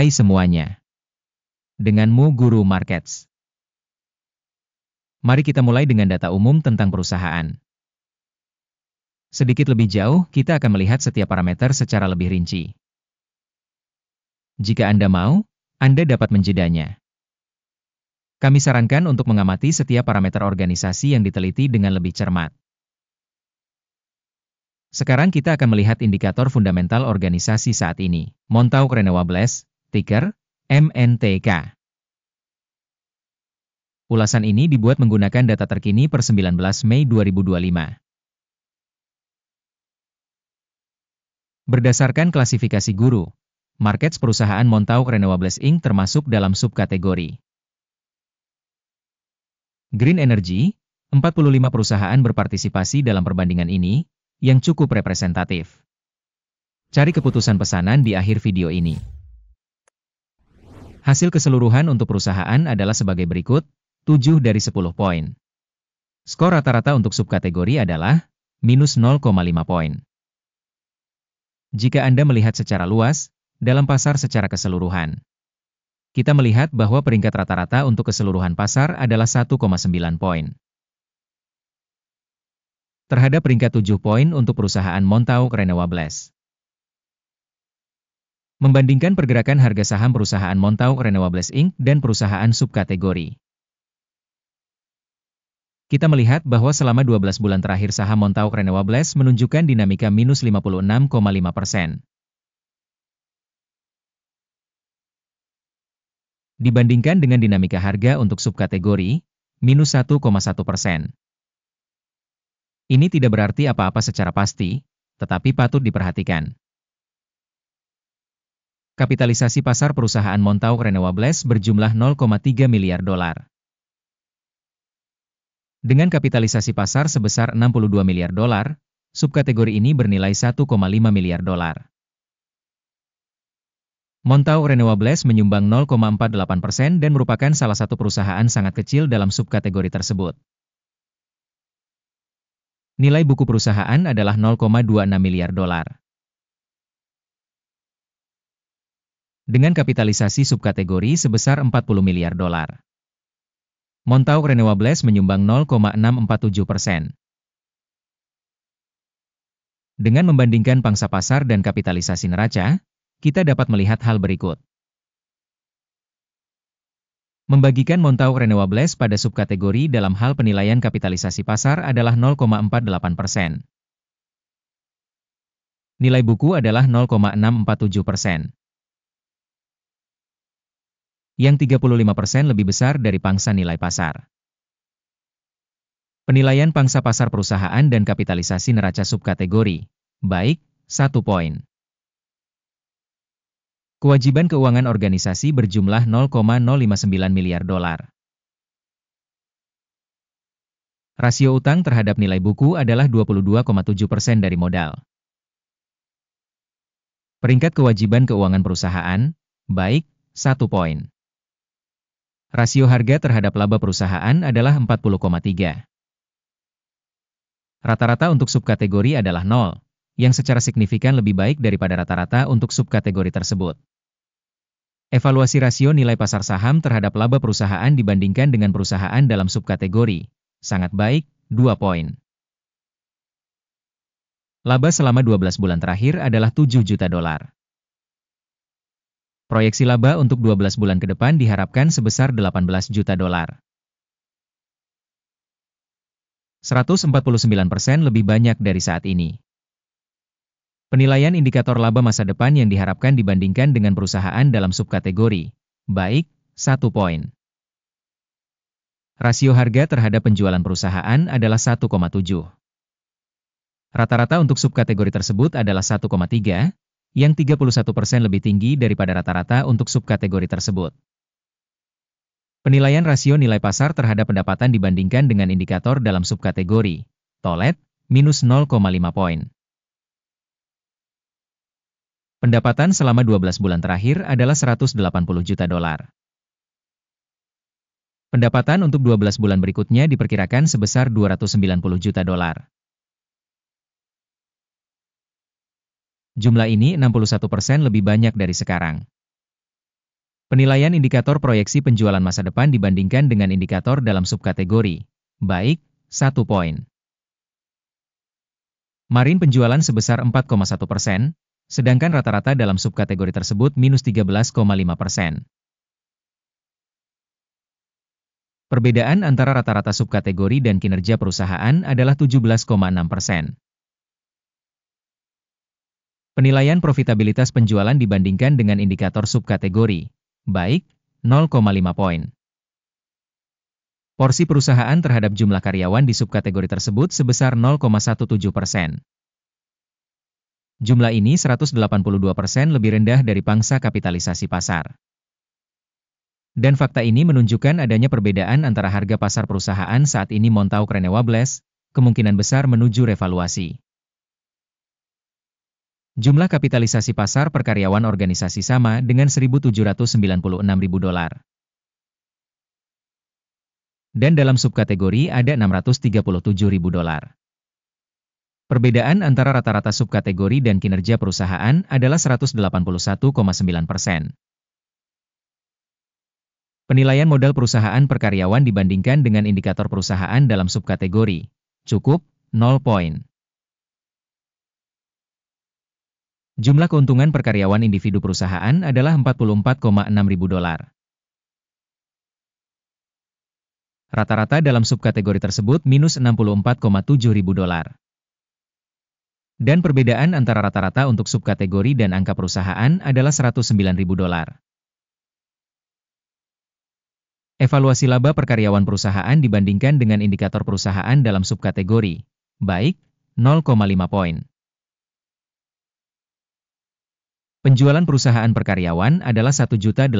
Hai semuanya. Denganmu Guru Markets. Mari kita mulai dengan data umum tentang perusahaan. Sedikit lebih jauh, kita akan melihat setiap parameter secara lebih rinci. Jika Anda mau, Anda dapat menjedanya. Kami sarankan untuk mengamati setiap parameter organisasi yang diteliti dengan lebih cermat. Sekarang kita akan melihat indikator fundamental organisasi saat ini. Montauk Renewables, ticker MNTK. Ulasan ini dibuat menggunakan data terkini per 19 Mei 2025. Berdasarkan klasifikasi Guru Markets, perusahaan Montauk Renewables Inc. termasuk dalam subkategori Green Energy. 45 perusahaan berpartisipasi dalam perbandingan ini, yang cukup representatif. Cari keputusan pesanan di akhir video ini. Hasil keseluruhan untuk perusahaan adalah sebagai berikut, 7 dari 10 poin. Skor rata-rata untuk subkategori adalah minus 0,5 poin. Jika Anda melihat secara luas, dalam pasar secara keseluruhan, kita melihat bahwa peringkat rata-rata untuk keseluruhan pasar adalah 1,9 poin. Terhadap peringkat 7 poin untuk perusahaan Montauk Renewables. Membandingkan pergerakan harga saham perusahaan Montauk Renewables Inc. dan perusahaan subkategori. Kita melihat bahwa selama 12 bulan terakhir saham Montauk Renewables menunjukkan dinamika minus 56,5%. Dibandingkan dengan dinamika harga untuk subkategori, minus 1,1%. Ini tidak berarti apa-apa secara pasti, tetapi patut diperhatikan. Kapitalisasi pasar perusahaan Montauk Renewables berjumlah 0,3 miliar dolar. Dengan kapitalisasi pasar sebesar 62 miliar dolar, subkategori ini bernilai 1,5 miliar dolar. Montauk Renewables menyumbang 0,48% dan merupakan salah satu perusahaan sangat kecil dalam subkategori tersebut. Nilai buku perusahaan adalah 0,26 miliar dolar. Dengan kapitalisasi subkategori sebesar 40 miliar dolar. Montauk Renewables menyumbang 0,647%. Dengan membandingkan pangsa pasar dan kapitalisasi neraca, kita dapat melihat hal berikut. Membagikan Montauk Renewables pada subkategori dalam hal penilaian kapitalisasi pasar adalah 0,48%. Nilai buku adalah 0,647%. Yang 35% lebih besar dari pangsa nilai pasar. Penilaian pangsa pasar perusahaan dan kapitalisasi neraca subkategori, baik, 1 poin. Kewajiban keuangan organisasi berjumlah 0,059 miliar dolar. Rasio utang terhadap nilai buku adalah 22,7% dari modal. Peringkat kewajiban keuangan perusahaan, baik, 1 poin. Rasio harga terhadap laba perusahaan adalah 40,3. Rata-rata untuk subkategori adalah 0, yang secara signifikan lebih baik daripada rata-rata untuk subkategori tersebut. Evaluasi rasio nilai pasar saham terhadap laba perusahaan dibandingkan dengan perusahaan dalam subkategori, sangat baik, 2 poin. Laba selama 12 bulan terakhir adalah 7 juta dolar. Proyeksi laba untuk 12 bulan ke depan diharapkan sebesar 18 juta dolar. 149% lebih banyak dari saat ini. Penilaian indikator laba masa depan yang diharapkan dibandingkan dengan perusahaan dalam subkategori, baik, 1 poin. Rasio harga terhadap penjualan perusahaan adalah 1,7. Rata-rata untuk subkategori tersebut adalah 1,3, yang 31% lebih tinggi daripada rata-rata untuk subkategori tersebut. Penilaian rasio nilai pasar terhadap pendapatan dibandingkan dengan indikator dalam subkategori, TOLET, minus 0,5 poin. Pendapatan selama 12 bulan terakhir adalah 180 juta dolar. Pendapatan untuk 12 bulan berikutnya diperkirakan sebesar 290 juta dolar. Jumlah ini 61% lebih banyak dari sekarang. Penilaian indikator proyeksi penjualan masa depan dibandingkan dengan indikator dalam subkategori. Baik, 1 poin. Marine penjualan sebesar 4,1%, sedangkan rata-rata dalam subkategori tersebut minus 13,5%. Perbedaan antara rata-rata subkategori dan kinerja perusahaan adalah 17,6%. Penilaian profitabilitas penjualan dibandingkan dengan indikator subkategori. Baik, 0,5 poin. Porsi perusahaan terhadap jumlah karyawan di subkategori tersebut sebesar 0,17%. Jumlah ini 182% lebih rendah dari pangsa kapitalisasi pasar. Dan fakta ini menunjukkan adanya perbedaan antara harga pasar perusahaan saat ini Montauk Renewables, kemungkinan besar menuju revaluasi. Jumlah kapitalisasi pasar per karyawan organisasi sama dengan $1.796.000. Dan dalam subkategori ada $637.000. Perbedaan antara rata-rata subkategori dan kinerja perusahaan adalah 181,9%. Penilaian modal perusahaan per karyawan dibandingkan dengan indikator perusahaan dalam subkategori. Cukup, 0 poin. Jumlah keuntungan per karyawan individu perusahaan adalah $44,600. Rata-rata dalam subkategori tersebut minus $64,700. Dan perbedaan antara rata-rata untuk subkategori dan angka perusahaan adalah $109.000. Evaluasi laba per karyawan perusahaan dibandingkan dengan indikator perusahaan dalam subkategori. Baik, 0,5 poin. Penjualan perusahaan per karyawan adalah $1.081.000.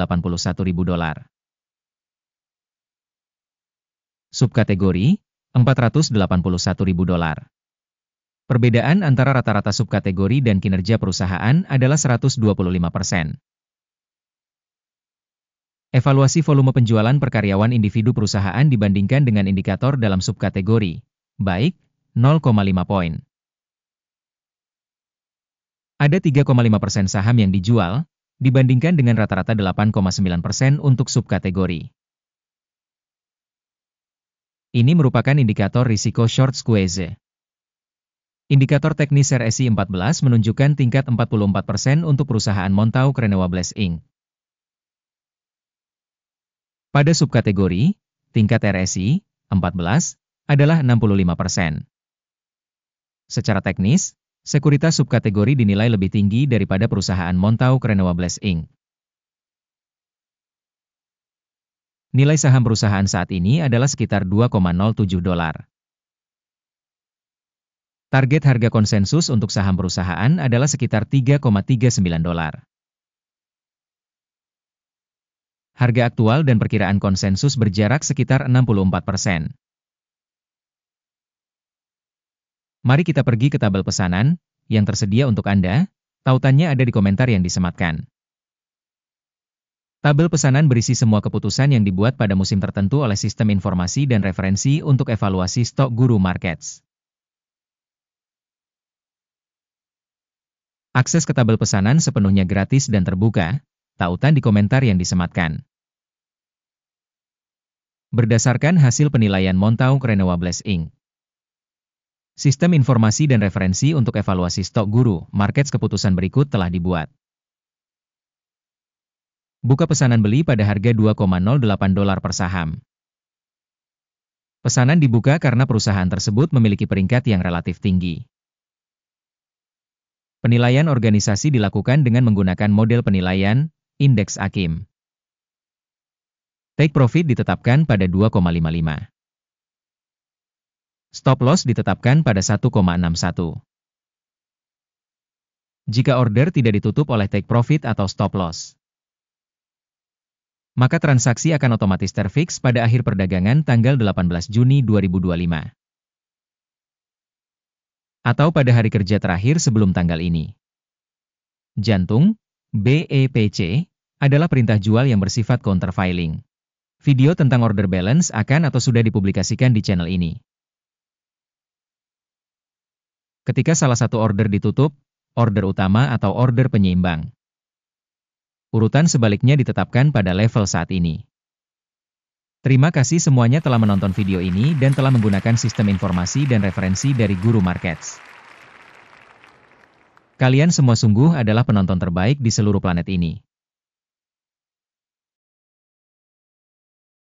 Subkategori, $481.000. Perbedaan antara rata-rata subkategori dan kinerja perusahaan adalah 125%. Evaluasi volume penjualan per karyawan individu perusahaan dibandingkan dengan indikator dalam subkategori. Baik, 0,5 poin. Ada 3,5% saham yang dijual, dibandingkan dengan rata-rata 8,9% untuk subkategori. Ini merupakan indikator risiko short squeeze. Indikator teknis RSI 14 menunjukkan tingkat 44% untuk perusahaan Montauk Renewables Inc. Pada subkategori, tingkat RSI 14 adalah 65%. Secara teknis, sekuritas subkategori dinilai lebih tinggi daripada perusahaan Montauk Renewables Inc. Nilai saham perusahaan saat ini adalah sekitar $2,07. Target harga konsensus untuk saham perusahaan adalah sekitar $3,39. Harga aktual dan perkiraan konsensus berjarak sekitar 64%. Mari kita pergi ke tabel pesanan yang tersedia untuk Anda. Tautannya ada di komentar yang disematkan. Tabel pesanan berisi semua keputusan yang dibuat pada musim tertentu oleh sistem informasi dan referensi untuk evaluasi stok Guru Markets. Akses ke tabel pesanan sepenuhnya gratis dan terbuka, tautan di komentar yang disematkan. Berdasarkan hasil penilaian Montauk Renewables Inc. Sistem informasi dan referensi untuk evaluasi stok Guru Markets keputusan berikut telah dibuat. Buka pesanan beli pada harga $2,08 per saham. Pesanan dibuka karena perusahaan tersebut memiliki peringkat yang relatif tinggi. Penilaian organisasi dilakukan dengan menggunakan model penilaian, indeks AKIM. Take profit ditetapkan pada 2,55. Stop loss ditetapkan pada 1,61. Jika order tidak ditutup oleh take profit atau stop loss, maka transaksi akan otomatis terfix pada akhir perdagangan tanggal 18 Juni 2025. Atau pada hari kerja terakhir sebelum tanggal ini. Jantung, BEPC, adalah perintah jual yang bersifat countervailing. Video tentang order balance akan atau sudah dipublikasikan di channel ini. Ketika salah satu order ditutup, order utama atau order penyeimbang Urutan sebaliknya ditetapkan pada level saat ini. Terima kasih semuanya telah menonton video ini dan telah menggunakan sistem informasi dan referensi dari Guru Markets. Kalian semua sungguh adalah penonton terbaik di seluruh planet ini.